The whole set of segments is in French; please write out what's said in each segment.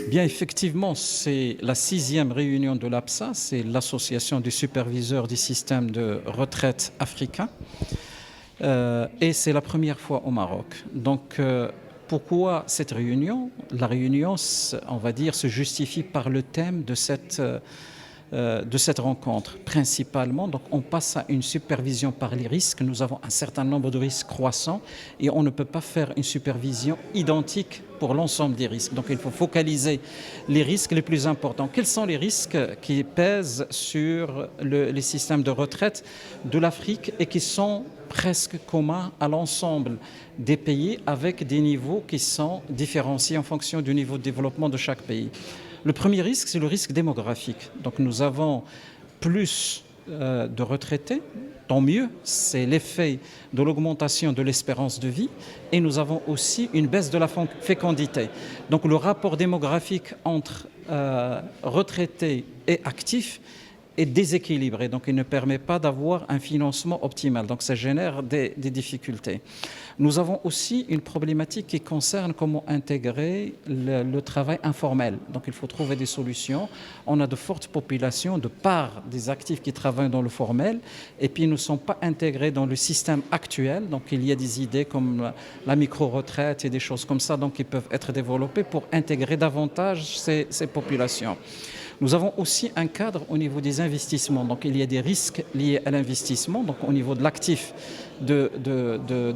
Bien, effectivement, c'est la 6e réunion de l'APSA, c'est l'Association des superviseurs des systèmes de retraite africains, et c'est la première fois au Maroc. Donc, pourquoi cette réunion? La réunion, on va dire, se justifie par le thème de cette rencontre principalement. Donc on passe à une supervision par les risques. Nous avons un certain nombre de risques croissants et on ne peut pas faire une supervision identique pour l'ensemble des risques. Donc il faut focaliser les risques les plus importants. Quels sont les risques qui pèsent sur les systèmes de retraite de l'Afrique et qui sont presque communs à l'ensemble des pays avec des niveaux qui sont différenciés en fonction du niveau de développement de chaque pays? Le premier risque, c'est le risque démographique. Donc nous avons plus de retraités, tant mieux, c'est l'effet de l'augmentation de l'espérance de vie, et nous avons aussi une baisse de la fécondité. Donc le rapport démographique entre retraités et actifs est déséquilibré, donc il ne permet pas d'avoir un financement optimal, donc ça génère des difficultés. Nous avons aussi une problématique qui concerne comment intégrer le travail informel, donc il faut trouver des solutions. On a de fortes populations de part des actifs qui travaillent dans le formel et puis ils ne sont pas intégrés dans le système actuel, donc il y a des idées comme la micro-retraite et des choses comme ça donc qui peuvent être développées pour intégrer davantage ces populations. Nous avons aussi un cadre au niveau des investissements. Donc, il y a des risques liés à l'investissement, donc au niveau de l'actif de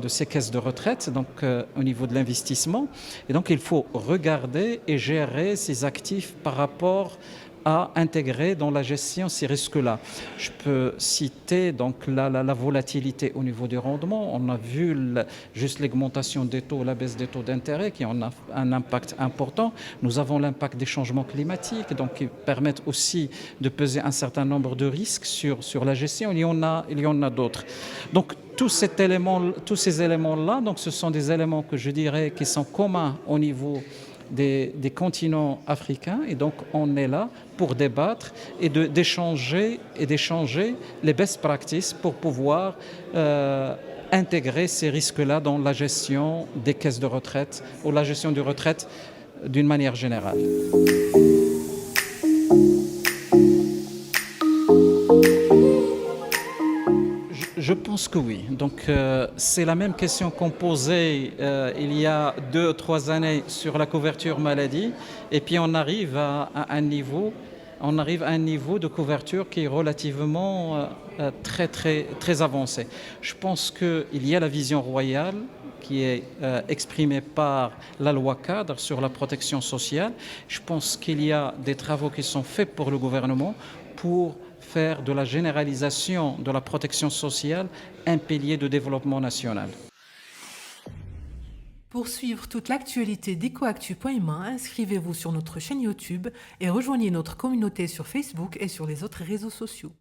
ces caisses de retraite, donc au niveau de l'investissement. Et donc, il faut regarder et gérer ces actifs par rapport à intégrer dans la gestion ces risques-là. Je peux citer donc la volatilité au niveau du rendement. On a vu juste l'augmentation des taux, la baisse des taux d'intérêt qui en a un impact important. Nous avons l'impact des changements climatiques, donc qui permettent aussi de peser un certain nombre de risques sur la gestion. Il y en a d'autres. Donc tous ces éléments-là, donc ce sont des éléments que je dirais qui sont communs au niveau des continents africains, et donc on est là pour débattre et d'échanger les best practices pour pouvoir intégrer ces risques-là dans la gestion des caisses de retraite ou la gestion de retraite d'une manière générale. Je pense que oui. Donc, c'est la même question qu'on posait il y a 2 ou 3 années sur la couverture maladie. Et puis, on arrive à un niveau de couverture qui est relativement très avancé. Je pense qu'il y a la vision royale qui est exprimée par la loi cadre sur la protection sociale. Je pense qu'il y a des travaux qui sont faits pour le gouvernement pour faire de la généralisation de la protection sociale un pilier de développement national. Pour suivre toute l'actualité d'EcoActu.ma, inscrivez-vous sur notre chaîne YouTube et rejoignez notre communauté sur Facebook et sur les autres réseaux sociaux.